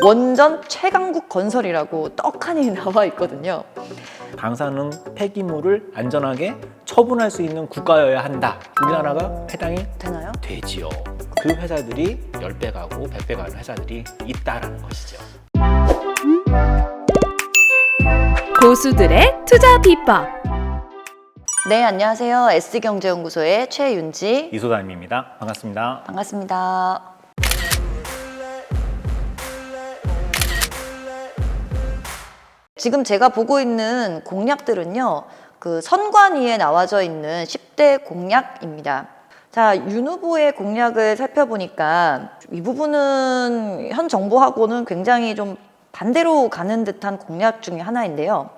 원전 최강국 건설이라고 떡하니 나와 있거든요. 방사능 폐기물을 안전하게 처분할 수 있는 국가여야 한다. 우리나라가 해당이 되나요? 되지요. 그 회사들이 10배 가고 100배 가는 회사들이 있다라는 것이죠. 고수들의 투자 비법. 네, 안녕하세요. S경제연구소의 최윤지 이소담입니다. 반갑습니다. 반갑습니다. 지금 제가 보고 있는 공약들은요, 그 선관위에 나와져 있는 10대 공약입니다. 자, 윤 후보의 공약을 살펴보니까 이 부분은 현 정부하고는 굉장히 좀 반대로 가는 듯한 공약 중에 하나인데요.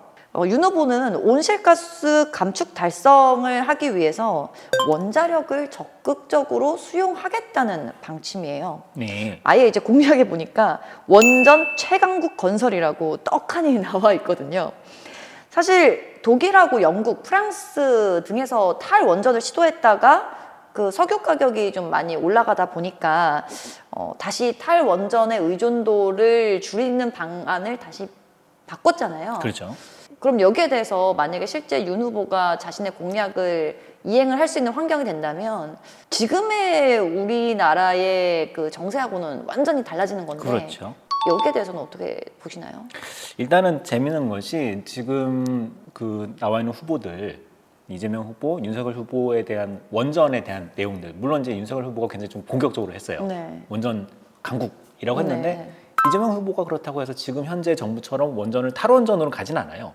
윤 후보는 온실가스 감축 달성을 하기 위해서 원자력을 적극적으로 수용하겠다는 방침이에요. 네. 아예 이제 공약에 보니까 원전 최강국 건설이라고 떡하니 나와 있거든요. 사실 독일하고 영국, 프랑스 등에서 탈원전을 시도했다가 그 석유 가격이 좀 많이 올라가다 보니까 다시 탈원전의 의존도를 줄이는 방안을 다시 바꿨잖아요. 그렇죠. 그럼 여기에 대해서 만약에 실제 윤 후보가 자신의 공약을 이행을 할 수 있는 환경이 된다면 지금의 우리나라의 그 정세하고는 완전히 달라지는 건데 그렇죠. 여기에 대해서는 어떻게 보시나요? 일단은 재미있는 것이 지금 그 나와 있는 후보들 이재명 후보, 윤석열 후보에 대한 원전에 대한 내용들 물론 이제 윤석열 후보가 굉장히 좀 공격적으로 했어요. 네. 원전 강국이라고 했는데 네. 이재명 후보가 그렇다고 해서 지금 현재 정부처럼 원전을 탈원전으로 가진 않아요.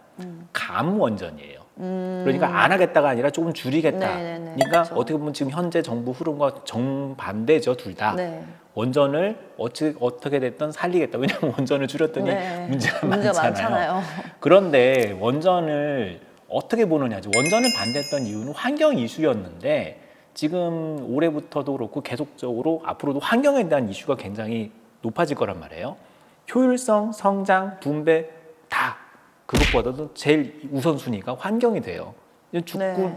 감원전이에요. 그러니까 안 하겠다가 아니라 조금 줄이겠다. 네네네. 그러니까 그렇죠. 어떻게 보면 지금 현재 정부 흐름과 정반대죠, 둘 다. 네. 원전을 어떻게 됐든 살리겠다. 왜냐하면 원전을 줄였더니 네. 문제가 문제가 많잖아요. 많잖아요. 그런데 원전을 어떻게 보느냐죠. 원전을 반대했던 이유는 환경 이슈였는데 지금 올해부터도 그렇고 계속적으로 앞으로도 환경에 대한 이슈가 굉장히 높아질 거란 말이에요. 효율성, 성장, 분배 다 그것보다도 제일 우선순위가 환경이 돼요.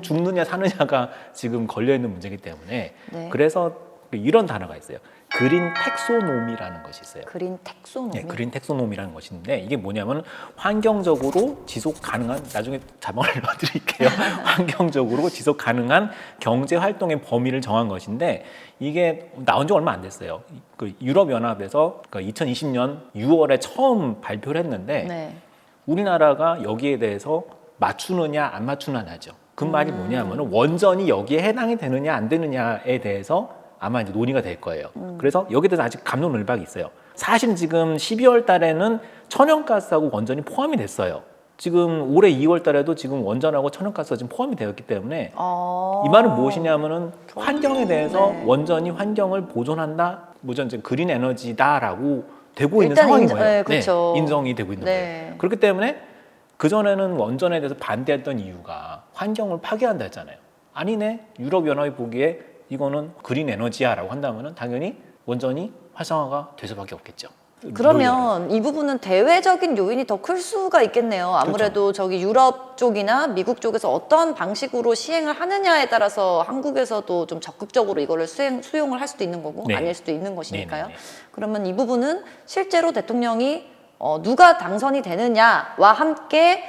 죽느냐 사느냐가 지금 걸려있는 문제이기 때문에 네. 그래서 이런 단어가 있어요. 그린 텍소노미라는 것이 있어요. 그린 텍소노미. 네, 그린 텍소노미라는 것인데 이게 뭐냐면 환경적으로 지속 가능한 나중에 자막을 넣어드릴게요. 환경적으로 지속 가능한 경제 활동의 범위를 정한 것인데 이게 나온 지 얼마 안 됐어요. 그 유럽연합에서 2020년 6월에 처음 발표를 했는데 네. 우리나라가 여기에 대해서 맞추느냐 안 맞추느냐죠. 그 말이 뭐냐면 원전이 여기에 해당이 되느냐 안 되느냐에 대해서 아마 이제 논의가 될 거예요. 그래서 여기에 대해서 아직 갑론을박이 있어요. 사실 지금 12월 달에는 천연가스하고 원전이 포함이 됐어요. 지금 올해 2월 달에도 지금 원전하고 천연가스가 지금 포함이 되었기 때문에 이 말은 무엇이냐면은 환경에 대해서 네. 원전이 환경을 보존한다, 무전 그린 에너지다라고 되고 있는 일단 상황인 인정- 거예요. 네, 그렇죠. 인정이 되고 있는 네. 거예요. 그렇기 때문에 그전에는 원전에 대해서 반대했던 이유가 환경을 파괴한다 했잖아요. 아니네. 유럽연합이 보기에 이거는 그린 에너지야 라고 한다면 당연히 원전이 활성화가 될 수밖에 없겠죠. 그러면 이 부분은 대외적인 요인이 더 클 수가 있겠네요. 아무래도 그렇죠. 저기 유럽 쪽이나 미국 쪽에서 어떤 방식으로 시행을 하느냐에 따라서 한국에서도 좀 적극적으로 이거를 수용을 할 수도 있는 거고 네. 아닐 수도 있는 것이니까요. 네네네. 그러면 이 부분은 실제로 대통령이 누가 당선이 되느냐와 함께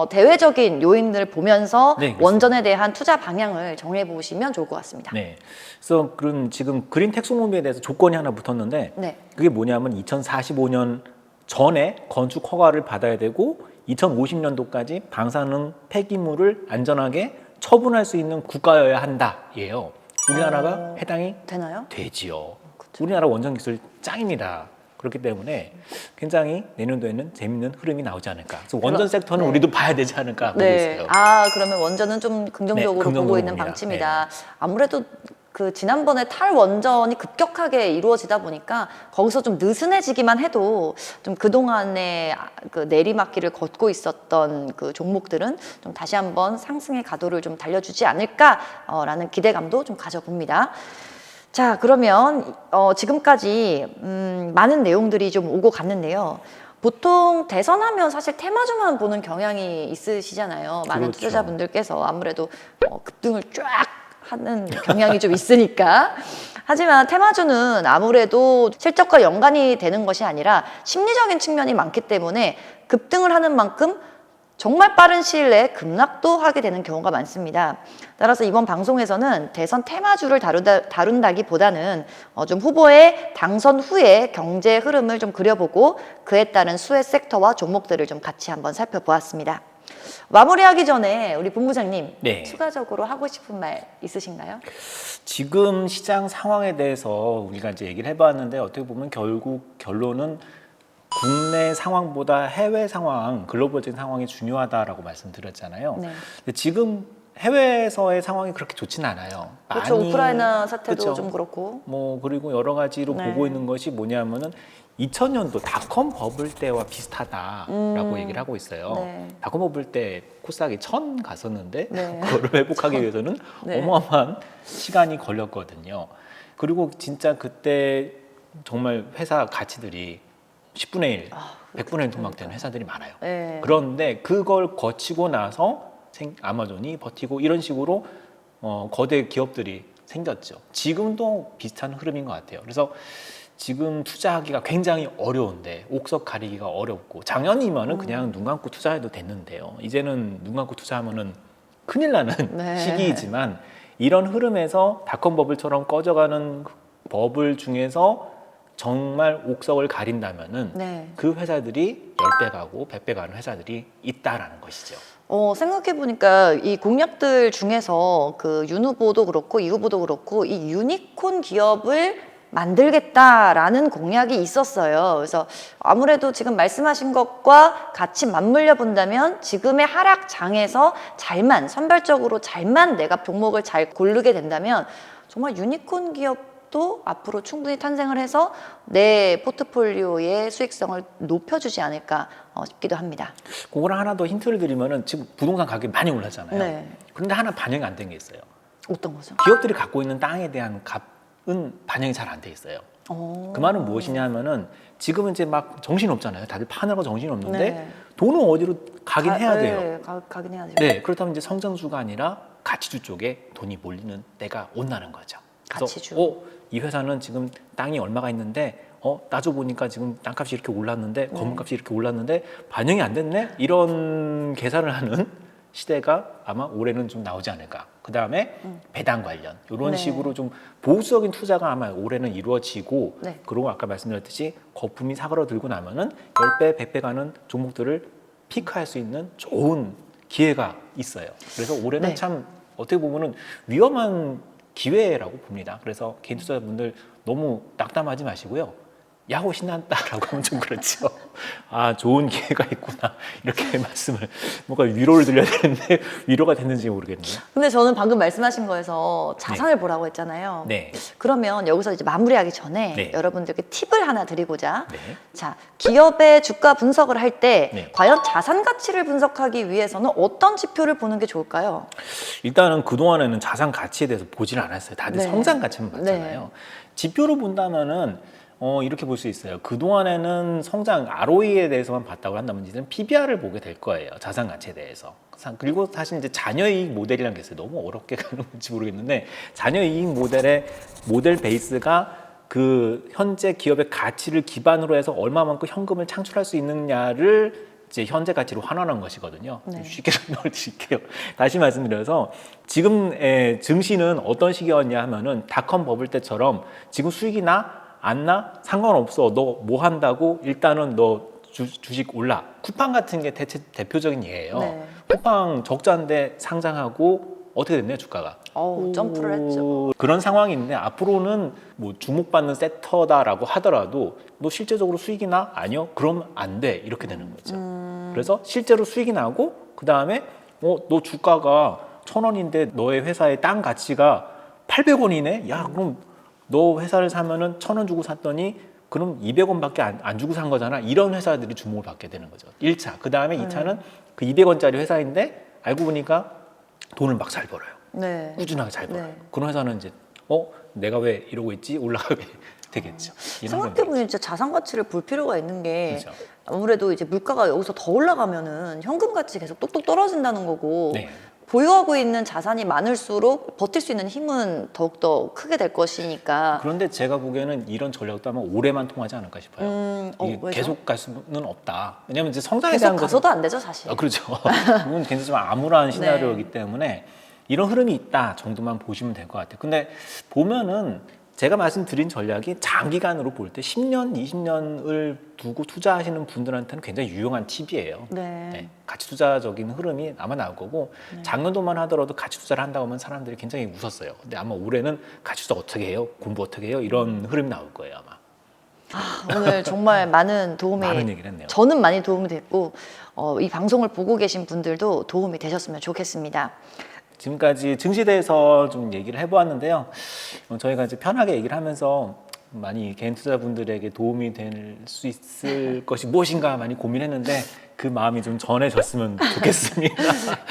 대외적인 요인을 보면서 네, 그렇습니다. 원전에 대한 투자 방향을 정해 보시면 좋을 것 같습니다. 네. 그래서 그런 지금 그린 텍소노미에 대해서 조건이 하나 붙었는데 네. 그게 뭐냐면 2045년 전에 건축 허가를 받아야 되고 2050년도까지 방사능 폐기물을 안전하게 처분할 수 있는 국가여야 한다예요. 우리나라가 해당이 되나요? 되지요. 우리나라 원전 기술 짱입니다. 그렇기 때문에 굉장히 내년도에는 재밌는 흐름이 나오지 않을까. 그래서 원전 섹터는 네. 우리도 봐야 되지 않을까 보고 네. 있어요. 그러면 원전은 좀 긍정적으로 네, 보고 긍정적으로 있는 봅니다. 방침이다. 아무래도 그 지난번에 탈원전이 급격하게 이루어지다 보니까 거기서 좀 느슨해지기만 해도 좀 그동안의 그 내리막길을 걷고 있었던 그 종목들은 좀 다시 한번 상승의 가도를 좀 달려주지 않을까라는 기대감도 좀 가져봅니다. 자, 그러면 지금까지 많은 내용들이 좀 오고 갔는데요. 보통 대선하면 사실 테마주만 보는 경향이 있으시잖아요. 많은 그렇죠. 투자자분들께서 아무래도 급등을 쫙 하는 경향이 좀 있으니까 하지만 테마주는 아무래도 실적과 연관이 되는 것이 아니라 심리적인 측면이 많기 때문에 급등을 하는 만큼 정말 빠른 시일 내에 급락도 하게 되는 경우가 많습니다. 따라서 이번 방송에서는 대선 테마주를 다룬다기보다는 좀 후보의 당선 후의 경제 흐름을 좀 그려보고 그에 따른 수혜 섹터와 종목들을 좀 같이 한번 살펴보았습니다. 마무리하기 전에 우리 본부장님 네. 추가적으로 하고 싶은 말 있으신가요? 지금 시장 상황에 대해서 우리가 이제 얘기를 해봤는데 어떻게 보면 결국 결론은 국내 상황보다 해외 상황, 글로벌적인 상황이 중요하다라고 말씀드렸잖아요. 네. 근데 지금 해외에서의 상황이 그렇게 좋지는 않아요. 그렇죠. 많이, 우크라이나 사태도 그렇죠. 좀 그렇고. 뭐 그리고 여러 가지로 네. 보고 있는 것이 뭐냐면은 2000년도 닷컴 버블 때와 비슷하다라고 얘기를 하고 있어요. 네. 닷컴 버블 때 코스닥이 1000 갔었는데 네. 그거를 회복하기 위해서는 네. 어마어마한 시간이 걸렸거든요. 그리고 진짜 그때 정말 회사 가치들이 10분의 1, 100분의 1 토막되는 회사들이 많아요. 네. 그런데 그걸 거치고 나서 아마존이 버티고 이런 식으로 거대 기업들이 생겼죠. 지금도 비슷한 흐름인 것 같아요. 그래서 지금 투자하기가 굉장히 어려운데 옥석 가리기가 어렵고 작년이면은 그냥 눈 감고 투자해도 됐는데요. 이제는 눈 감고 투자하면은 큰일 나는 네. 시기이지만 이런 흐름에서 닷컴 버블처럼 꺼져가는 버블 중에서 정말 옥석을 가린다면은 네. 그 회사들이 10배 가고 100배 가는 회사들이 있다라는 것이죠. 생각해보니까 이 공약들 중에서 그 윤 후보도 그렇고 이 후보도 그렇고 이 유니콘 기업을 만들겠다라는 공약이 있었어요. 그래서 아무래도 지금 말씀하신 것과 같이 맞물려 본다면 지금의 하락장에서 선별적으로 잘만 내가 종목을 잘 고르게 된다면 정말 유니콘 기업도 앞으로 충분히 탄생을 해서 내 포트폴리오의 수익성을 높여주지 않을까 싶기도 합니다. 그거랑 하나 더 힌트를 드리면은 지금 부동산 가격이 많이 올랐잖아요. 네. 그런데 하나 반영이 안 된 게 있어요. 어떤 거죠? 기업들이 갖고 있는 땅에 대한 값은 반영이 잘 안 돼 있어요. 그 말은 무엇이냐 하면은 지금은 이제 막 정신 없잖아요. 다들 파느라고 정신 없는데 네. 돈은 어디로 가긴 해야 돼요. 네, 가긴 해야죠. 네, 그렇다면 이제 성장주가 아니라 가치주 쪽에 돈이 몰리는 때가 온다는 거죠. 그래서 가치주. 이 회사는 지금 땅이 얼마가 있는데 따져보니까 지금 땅값이 이렇게 올랐는데 건물값이 이렇게 올랐는데 반영이 안 됐네? 이런 계산을 하는 시대가 아마 올해는 좀 나오지 않을까. 그 다음에 배당 관련 이런 네. 식으로 좀 보수적인 투자가 아마 올해는 이루어지고 네. 그리고 아까 말씀드렸듯이 거품이 사그러들고 나면은 10배, 100배 가는 종목들을 피크할 수 있는 좋은 기회가 있어요. 그래서 올해는 네. 참 어떻게 보면은 위험한 기회라고 봅니다. 그래서 개인 투자자분들 너무 낙담하지 마시고요. 야호 신난다라고 하면 좀 그렇죠. 아, 좋은 기회가 있구나. 이렇게 말씀을 뭔가 위로를 드려야 되는데 위로가 됐는지 모르겠네요. 근데 저는 방금 말씀하신 거에서 자산을 보라고 했잖아요. 네. 그러면 여기서 이제 마무리하기 전에 네. 여러분들께 팁을 하나 드리고자 네. 자, 기업의 주가 분석을 할 때 네. 과연 자산 가치를 분석하기 위해서는 어떤 지표를 보는 게 좋을까요? 일단은 그동안에는 자산 가치에 대해서 보지를 않았어요. 다들 네. 성장 가치만 봤잖아요. 지표로 본다면은 이렇게 볼 수 있어요. 그동안에는 성장 ROE에 대해서만 봤다고 한다면 이제는 PBR을 보게 될 거예요. 자산 가치에 대해서. 그리고 사실 이제 자녀이익 모델이라는 게 있어요. 너무 어렵게 가는 건지 모르겠는데 자녀이익 모델 베이스가 그 현재 기업의 가치를 기반으로 해서 얼마만큼 현금을 창출할 수 있느냐를 이제 현재 가치로 환원한 것이거든요. 네. 쉽게 설명을 드릴게요. 다시 말씀드려서 지금의 증시는 어떤 시기였냐 하면은 닷컴 버블 때처럼 지금 수익이 안 나? 상관없어. 너 뭐 한다고? 일단은 너 주식 올라. 쿠팡 같은 게 대표적인 예예요. 네. 쿠팡 적자인데 상장하고 어떻게 됐나요, 주가가? 점프를 했죠. 그런 상황인데 앞으로는 뭐 주목받는 섹터다라고 하더라도 너 실제적으로 수익이 나? 아니요? 그럼 안 돼. 이렇게 되는 거죠. 그래서 실제로 수익이 나고 그 다음에 너 주가가 1,000원인데 너의 회사의 땅 가치가 800원이네? 야, 그럼 너 회사를 사면은 1,000원 주고 샀더니 그럼 200원밖에 안 주고 산 거잖아. 이런 회사들이 주목을 받게 되는 거죠. 1차. 그 다음에 2차는 그 200원짜리 회사인데 알고 보니까 돈을 막 잘 벌어요. 네. 꾸준하게 잘 벌어요. 네. 그런 회사는 이제 내가 왜 이러고 있지? 올라가게 되겠죠. 생각해보면 진짜 자산 가치를 볼 필요가 있는 게 그렇죠. 아무래도 이제 물가가 여기서 더 올라가면은 현금 가치 계속 똑똑 떨어진다는 거고 네. 보유하고 있는 자산이 많을수록 버틸 수 있는 힘은 더욱더 크게 될 것이니까. 그런데 제가 보기에는 이런 전략도 아마 올해만 통하지 않을까 싶어요. 이게 왜죠? 계속 갈 수는 없다. 왜냐하면 이제 성장에 계속 대한 가서도 안 되죠, 사실. 그렇죠. 그건 굉장히 좀 암울한 시나리오이기 때문에 이런 흐름이 있다 정도만 보시면 될 것 같아요. 근데 보면은 제가 말씀드린 전략이 장기간으로 볼 때 10년, 20년을 두고 투자하시는 분들한테는 굉장히 유용한 팁이에요. 네. 가치 투자적인 흐름이 아마 나올 거고 작년도만 하더라도 가치 투자를 한다고 하면 사람들이 굉장히 웃었어요. 근데 아마 올해는 가치 투자 어떻게 해요? 공부 어떻게 해요? 이런 흐름이 나올 거예요, 아마. 오늘 정말 많은 도움이 많은 얘기를 했네요. 저는 많이 도움이 됐고 이 방송을 보고 계신 분들도 도움이 되셨으면 좋겠습니다. 지금까지 증시에 대해서 좀 얘기를 해보았는데요. 저희가 이제 편하게 얘기를 하면서 많이 개인 투자분들에게 도움이 될 수 있을 것이 무엇인가 많이 고민했는데 그 마음이 좀 전해졌으면 좋겠습니다.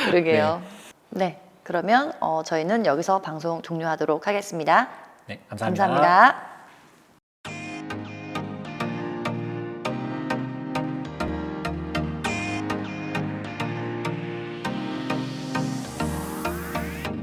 그러게요. 네, 그러면 저희는 여기서 방송 종료하도록 하겠습니다. 네, 감사합니다. 감사합니다.